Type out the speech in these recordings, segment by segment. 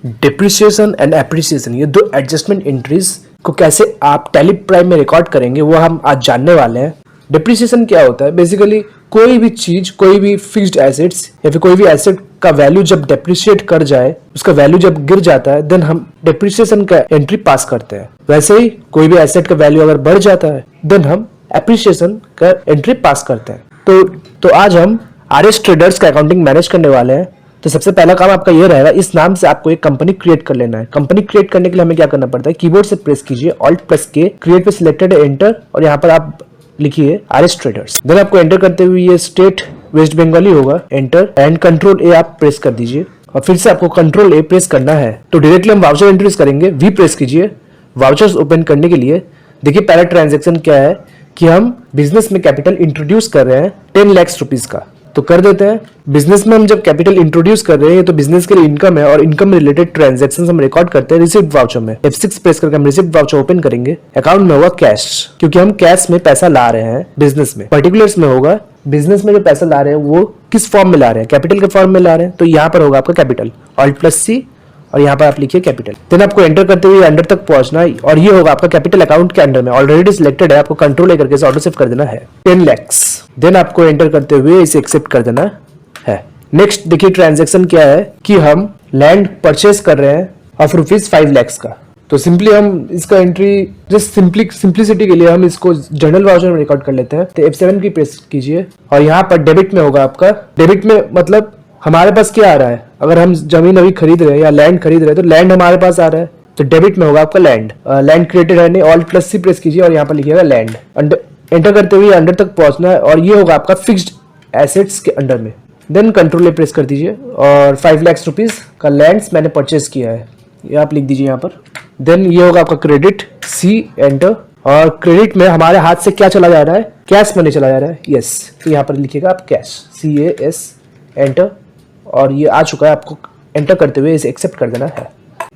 Depreciation and appreciation, ये दो adjustment entries को कैसे आप टैली प्राइम में रिकॉर्ड करेंगे वो हम आज जानने वाले हैं। डिप्रिसिएशन क्या होता है? बेसिकली कोई भी चीज, कोई भी फिक्स्ड एसेट्स या फिर कोई भी एसेट का वैल्यू जब डेप्रिशिएट कर जाए, उसका वैल्यू जब गिर जाता है, देन हम डिप्रिसिएशन का एंट्री पास करते हैं। वैसे ही कोई भी एसेट का वैल्यू अगर बढ़ जाता है, देन हम एप्रिसिएशन का एंट्री पास करते हैं। तो आज हम आरएस ट्रेडर्स का अकाउंटिंग मैनेज करने वाले हैं। तो सबसे पहला काम आपका ये रहेगा, इस नाम से आपको एक कंपनी क्रिएट कर लेना है। कंपनी क्रिएट करने के लिए हमें क्या करना पड़ता है? कीबोर्ड से प्रेस कीजिए Alt प्लस के, क्रिएट पे सिलेक्टेड है, एंटर, और यहाँ पर आप लिखिए आरएस ट्रेडर्स। देन आपको एंटर करते हुए ये स्टेट वेस्ट बंगाल ही होगा, एंटर, एंड कंट्रोल ए आप प्रेस कर दीजिए और फिर से आपको कंट्रोल ए प्रेस करना है। तो डायरेक्टली हम वाउचर एंट्रीज करेंगे, वी प्रेस कीजिए। वाउचर्स ओपन करने के लिए देखिए पहला ट्रांजेक्शन क्या है कि हम बिजनेस में कैपिटल इंट्रोड्यूस कर रहे हैं 10 लाख रुपीज का, तो कर देते हैं। बिजनेस में हम जब कैपिटल इंट्रोड्यूस कर रहे हैं तो बिजनेस के लिए इनकम है और इनकम रिलेटेड ट्रांजैक्शंस हम रिकॉर्ड करते हैं रिसिप्ट वाउचर में। F6 प्रेस करके हम रिसिप्ट वाउचर ओपन करेंगे। अकाउंट में होगा कैश, क्योंकि हम कैश में पैसा ला रहे हैं बिजनेस में। पर्टिकुलर्स में होगा बिजनेस में जो पैसा ला रहे हैं वो किस फॉर्म में ला रहे हैं, कैपिटल के फॉर्म में ला रहे हैं, तो यहाँ पर होगा आपका कैपिटल, Alt प्लस सी, और यहाँ पर आप लिखिए कैपिटल। देन आपको एंटर करते हुए अंडर तक पहुंचना है और ये होगा आपका कैपिटल अकाउंट के अंडर में ऑलरेडी सिलेक्टेड है, आपको कंट्रोल करके इसे ऑटो सेव कर देना है 10 लाख। देन आपको एंटर करते हुए इसे एक्सेप्ट कर देना है। नेक्स्ट देखिए ट्रांजैक्शन क्या है कि हम लैंड परचेस कर रहे हैं ऑफ ₹5 लाख का। तो सिंपली हम इसका एंट्री जस्ट सिंप्लिसिटी के लिए हम इसको जनरल वाउचर में रिकॉर्ड कर लेते हैं। तो F7 की प्रेस कीजिए और यहाँ पर डेबिट में होगा आपका। डेबिट में मतलब हमारे पास क्या आ रहा है, अगर हम जमीन अभी खरीद रहे हैं या लैंड खरीद रहे हैं तो लैंड हमारे पास आ रहा है, तो डेबिट में होगा आपका लैंड। लैंड क्रिएटेड है नहीं, Alt प्लस सी प्रेस कीजिए और यहाँ पर लिखिएगा लैंड। एंटर करते हुए अंडर तक पहुंचना है और ये होगा आपका फिक्स्ड एसेट्स के अंडर में। देन कंट्रोल ए प्रेस कर दीजिए और 5 लाख रुपीज का लैंड्स मैंने परचेज किया है, ये आप लिख दीजिए यहाँ पर। देन ये होगा आपका क्रेडिट, सी, एंटर, और क्रेडिट में हमारे हाथ से क्या चला जा रहा है? कैश मनी चला जा रहा है, यस। तो यहाँ पर लिखिएगा आप कैश, CAS, एंटर, और ये आ चुका है। आपको एंटर करते हुए इसे एक्सेप्ट कर देना है।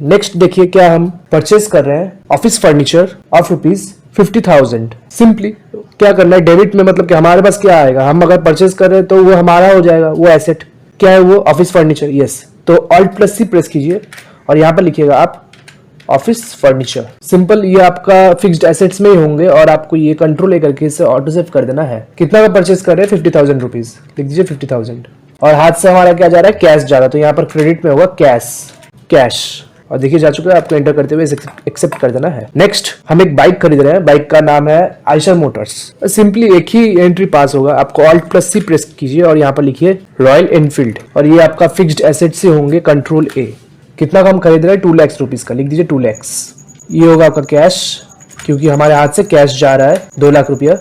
नेक्स्ट देखिए क्या हम परचेज कर रहे हैं, ऑफिस फर्नीचर ऑफ ₹50,000। सिंपली क्या करना है, डेबिट में मतलब कि हमारे पास क्या आएगा, हम अगर परचेज कर रहे हैं तो वो हमारा हो जाएगा, वो एसेट क्या है, वो ऑफिस फर्नीचर, यस। तो Alt प्लस सी प्रेस कीजिए और यहाँ पर लिखिएगा आप ऑफिस फर्नीचर। सिंपल, ये आपका फिक्स्ड एसेट्स में ही होंगे और आपको ये कंट्रोल करके इसे ऑटो सेव कर देना है। कितना का परचेज कर रहे हैं? 50,000 रुपीज, लिख दीजिए 50,000। और हाथ से हमारा क्या जा रहा है? कैश जा रहा है, तो यहाँ पर क्रेडिट में होगा कैश, और देखिए जा चुका है। आपको एंटर करते हुए एक्सेप्ट कर देना है। नेक्स्ट हम एक बाइक खरीद रहे हैं, बाइक का नाम है आइशर मोटर्स। सिंपली एक ही एंट्री पास होगा, आपको Alt प्लस सी प्रेस कीजिए और यहाँ पर लिखिए रॉयल एनफील्ड, और ये आपका फिक्स्ड एसेट से होंगे, कंट्रोल ए। कितना का हम खरीद रहे हैं? 2 लाख रुपीज का, लिख दीजिए 2 लाख। ये होगा आपका कैश, क्योंकि हमारे हाथ से कैश जा रहा है 2 लाख रुपया,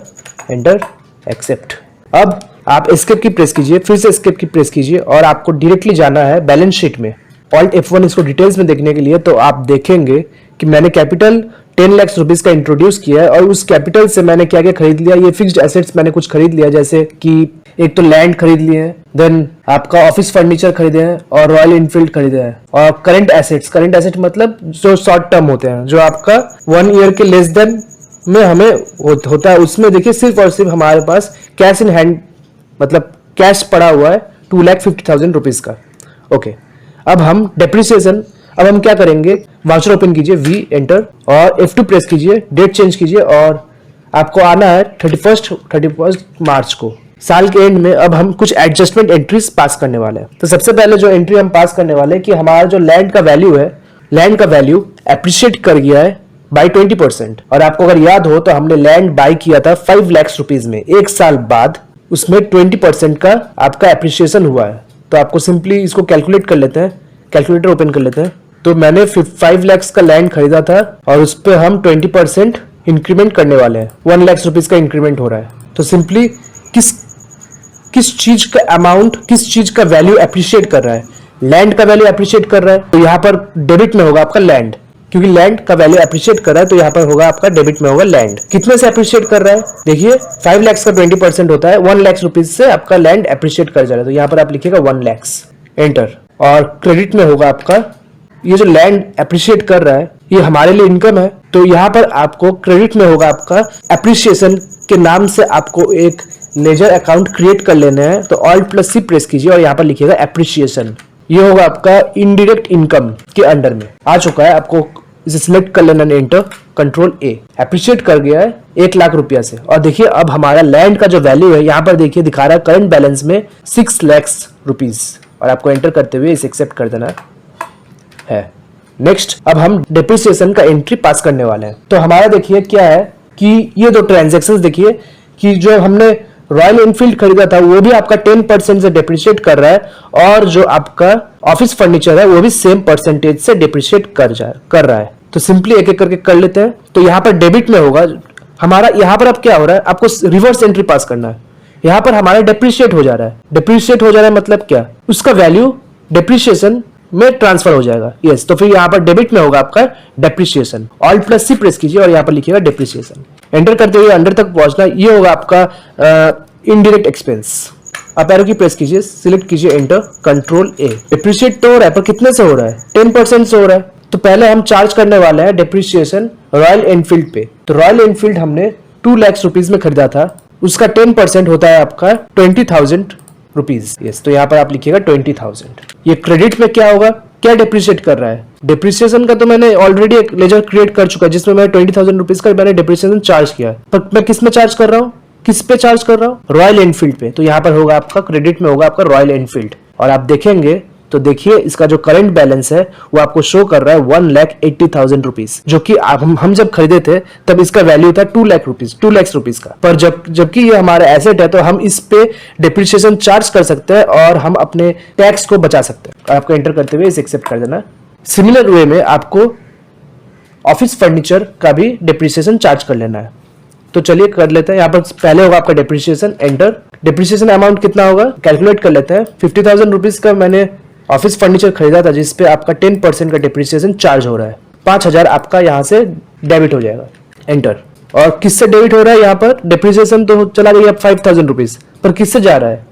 एंटर, एक्सेप्ट। अब आप एस्केप की प्रेस कीजिए, फिर से एस्केप की प्रेस कीजिए और आपको डायरेक्टली जाना है बैलेंस शीट में। Alt F1 इसको डिटेल्स में देखने के लिए, तो आप देखेंगे कि मैंने कैपिटल 10 लाख रुपीज का इंट्रोड्यूस किया है और उस कैपिटल से मैंने क्या क्या खरीद लिया। ये फिक्स्ड एसेट्स मैंने कुछ खरीद लिया, जैसे कि एक तो लैंड खरीद लिए हैं, देन आपका ऑफिस फर्नीचर खरीदे हैं और रॉयल एनफील्ड खरीदे हैं। और करंट एसेट मतलब जो शॉर्ट टर्म होते हैं, जो आपका 1 ईयर के लेस देन में हमें होता है, उसमें देखिए सिर्फ और सिर्फ हमारे पास कैश इन हैंड मतलब कैश पड़ा हुआ है 2,50,000 रुपीज का। ओके, अब हम डेप्रिसिएशन, अब हम क्या करेंगे, वाउचर ओपन कीजिए, वी, एंटर, और F2 प्रेस कीजिए, डेट चेंज कीजिए और आपको आना है 31 मार्च को, साल के एंड में। अब हम कुछ एडजस्टमेंट एंट्रीज पास करने वाले हैं। तो सबसे पहले जो एंट्री हम पास करने वाले हैं कि हमारा जो लैंड का वैल्यू है, लैंड का वैल्यू एप्रिशिएट कर गया है बाई 20%। और आपको अगर याद हो तो हमने लैंड बाई किया था 5 लाख रुपीज में, एक साल बाद उसमें 20% का आपका एप्रिसिएशन हुआ है। तो आपको सिंपली इसको कैलकुलेट कर लेते हैं, कैलकुलेटर ओपन कर लेते हैं। तो मैंने 5 लाख का लैंड खरीदा था और उस पर हम 20% इंक्रीमेंट करने वाले हैं, 1 लाख रुपीज का इंक्रीमेंट हो रहा है। तो सिंपली किस चीज का अमाउंट, किस चीज का वैल्यू एप्रिशिएट कर रहा है, लैंड का वैल्यू एप्रिशिएट कर रहा है, तो यहाँ पर डेबिट में होगा आपका लैंड, क्योंकि लैंड का वैल्यू एप्रिशिएट कर रहा है, तो यहाँ पर होगा आपका डेबिट में होगा लैंड। कितने से एप्रिशिएट कर रहा है? देखिए 5 लाख का 20% होता है, 1 लाख रुपीज से आपका लैंड एप्रिशिएट कर जा रहा है, तो यहाँ पर आप लिखिएगा 1 लाख, एंटर। और क्रेडिट में होगा आपका, ये जो लैंड एप्रिशिएट कर रहा है ये हमारे लिए इनकम है, तो यहाँ पर आपको क्रेडिट में होगा आपका एप्रिशिएशन के नाम से आपको एक लेजर अकाउंट क्रिएट कर लेना है। तो Alt प्लस सी प्रेस कीजिए और यहाँ पर लिखिएगा एप्रिशिएशन, ये होगा आपका इनडायरेक्ट इनकम के अंडर में आ चुका है। आपको इसे सिलेक्ट कर लेना, एंटर, कंट्रोल ए। एप्रिशिएट कर गया है 1 लाख रुपया से। और देखिए अब हमारा लैंड का जो वैल्यू है यहाँ पर देखिए दिखा रहा है करंट बैलेंस में 6 लाख रुपीज। और आपको एंटर करते हुए इसे एक्सेप्ट कर देना है। नेक्स्ट अब हम डेप्रिसिएशन का एंट्री पास करने वाले हैं। तो हमारा देखिए क्या है कि ये दो ट्रांजेक्शन देखिए कि जो हमने रॉयल एनफील्ड खरीदा था वो भी आपका 10% से डेप्रिशिएट कर रहा है और जो आपका ऑफिस फर्नीचर है वो भी सेम परसेंटेज से डेप्रिशिएट कर रहा है। तो सिंपली एक एक करके कर लेते हैं। तो यहाँ पर डेबिट में होगा हमारा, यहाँ पर अब क्या हो रहा है, आपको रिवर्स एंट्री पास करना है। यहाँ पर हमारा डेप्रिशिएट हो जा रहा है। डेप्रिशिएट हो जा रहा है मतलब क्या, उसका वैल्यू डेप्रिशिएशन में ट्रांसफर हो जाएगा। यस, तो फिर यहाँ पर डेबिट में होगा आपका डेप्रिशिएशन। ऑल्ट प्लस सी प्रेस कीजिए और यहाँ पर लिखिएगा डेप्रिशिएशन। एंटर करते हुए अंडर तक पहुंचना, ये होगा आपका इनडायरेक्ट एक्सपेंस। आप एरो की प्रेस कीजिए, सिलेक्ट कीजिए, एंटर, कंट्रोल ए। डेप्रिशिएट तो हो रहा है पर कितने से हो रहा है, 10% से हो रहा है। तो पहले हम चार्ज करने वाले हैं डेप्रिशिएशन रॉयल एनफील्ड पे। तो रॉयल एनफील्ड हमने 2 लाख रुपीज में खरीदा था, उसका 10% होता है आपका 20,000 रुपीज। यस, तो यहाँ पर आप लिखिएगा 20,000। ये क्रेडिट में क्या होगा, क्या डेप्रिशिएट कर रहा है, डेप्रिसिएशन का तो मैंने ऑलरेडी एक लेजर क्रिएट कर चुका है जिसमें मैंने 20,000 रुपीज का मैंने डेप्रिसिएशन चार्ज किया। पर मैं किस में चार्ज कर रहा हूँ, किस पे चार्ज कर रहा हूँ, रॉयल एनफील्ड पे। तो यहाँ पर होगा आपका क्रेडिट में होगा आपका रॉयल एनफील्ड। और आप देखेंगे तो देखिए इसका जो करंट बैलेंस है वो आपको शो कर रहा है 1,80,000 रुपीज, जो कि हम जब खरीदे थे तब इसका वैल्यू था 2 लाख रुपीज का। पर जबकि ये हमारा एसेट है तो हम इस पे डेप्रिसिएशन चार्ज कर सकते हैं और हम अपने टैक्स को बचा सकते हैं। आपको एंटर करते हुए इसे एक्सेप्ट कर देना। सिमिलर वे में आपको ऑफिस फर्नीचर का भी डेप्रिसिएशन चार्ज कर लेना है। तो चलिए कर लेते हैं। यहाँ पर पहले होगा आपका डेप्रिसिएशन, एंटर। डेप्रिसिएशन अमाउंट कितना होगा कैलकुलेट कर लेते हैं। 50,000 रुपीज का मैंने ऑफिस फर्नीचर खरीदा था जिसपे आपका 10% का डेप्रिसिएशन चार्ज हो रहा है। 5,000 आपका यहाँ से डेबिट हो जाएगा, एंटर। और किससे डेबिट हो रहा है, यहाँ पर डेप्रिसिएशन तो चला गया 5,000 रुपीज, पर किससे जा रहा है,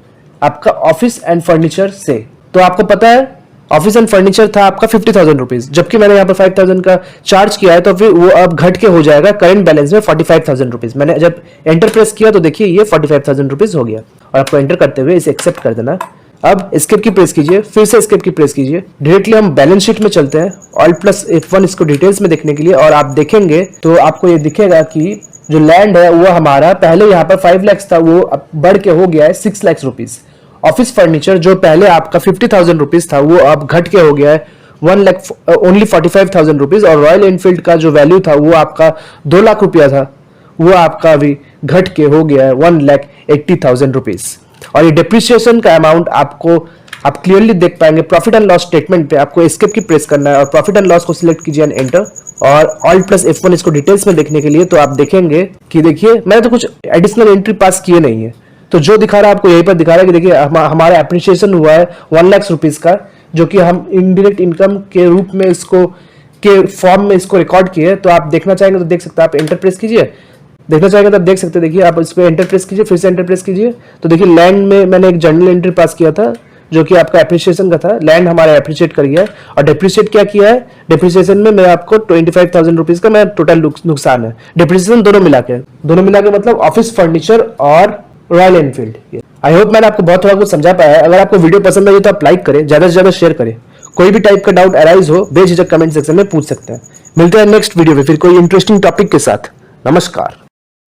आपका ऑफिस एंड फर्नीचर से। तो आपको पता है ऑफिस एंड फर्नीचर था आपका 50,000 रुपीज, जबकि मैंने यहाँ पर 5,000 का चार्ज किया है तो फिर वो अब घट के हो जाएगा करंट बैलेंस में 45,000 रुपीज। मैंने जब एंटर प्रेस किया तो देखिए ये 45,000 रुपीज हो गया। और आपको एंटर करते हुए इसे एक्सेप्ट कर देना। अब एस्केप की प्रेस कीजिए, फिर से एस्केप की प्रेस कीजिए। डायरेक्टली हम बैलेंस शीट में चलते हैं, ऑल्ट प्लस F1 इसको डिटेल्स में देखने के लिए। और आप देखेंगे तो आपको ये दिखेगा कि जो लैंड है वो हमारा पहले यहाँ पर 5 लाख था वो अब बढ़ के हो गया है 6 लाख रुपीज। ऑफिस फर्नीचर जो पहले आपका 50,000 रुपीज था वो अब घट के हो गया है 1 लाख ओनली 45,000 रुपीज। और रॉयल एनफील्ड का जो वैल्यू था वो आपका 2 लाख रुपया था, वो आपका अभी घट के हो गया है 1,80,000 रुपीज। और ये डेप्रिसिएशन का अमाउंट आपको आप क्लियरली देख पाएंगे प्रॉफिट एंड लॉस स्टेटमेंट पे। आपको एस्केप की प्रेस करना है और प्रॉफिट एंड लॉस को सिलेक्ट कीजिए एंड एंटर। और ऑल्ट प्लस F1 इसको डिटेल्स में देखने के लिए तो आप देखेंगे कि देखिए मैंने तो कुछ एडिशनल एंट्री पास किए नहीं है, तो जो दिखा रहा है आपको यहीं पर दिखा रहा है कि देखिए हमारा एप्रिसिएशन हुआ है 1 लाख रुपीज का, जो कि हम इनडायरेक्ट इनकम के रूप में इसको के फॉर्म में इसको रिकॉर्ड किए। तो आप देखना चाहेंगे तो देख सकते हैं, आप एंटर प्रेस कीजिए, देखना चाहेंगे तो आप देख सकते हैं। देखिए आप इस पे एंटर प्रेस कीजिए, फिर से एंटर प्रेस कीजिए तो देखिए लैंड में मैंने एक जर्नल एंट्री पास किया था जो कि आपका एप्रिसिएशन का था। लैंड हमारा एप्रिशिएट कर गया है और डेप्रिशिएट क्या किया है, डेप्रिसिएशन में मैं आपको 25,000 रुपीज का मैं टोटल नुकसान है। डेप्रिसिएशन दोनों मिला के मतलब ऑफिस फर्नीचर और रॉयल एनफील्ड। आई होप मैंने आपको बहुत थोड़ा कुछ समझा पाया है। अगर आपको वीडियो पसंद आई तो आप लाइक करें, ज्यादा से ज्यादा शेयर करें। कोई भी टाइप का डाउट अराइज हो बेझिझक कमेंट सेक्शन में पूछ सकते हैं। मिलते हैं नेक्स्ट वीडियो में फिर कोई इंटरेस्टिंग टॉपिक के साथ। नमस्कार।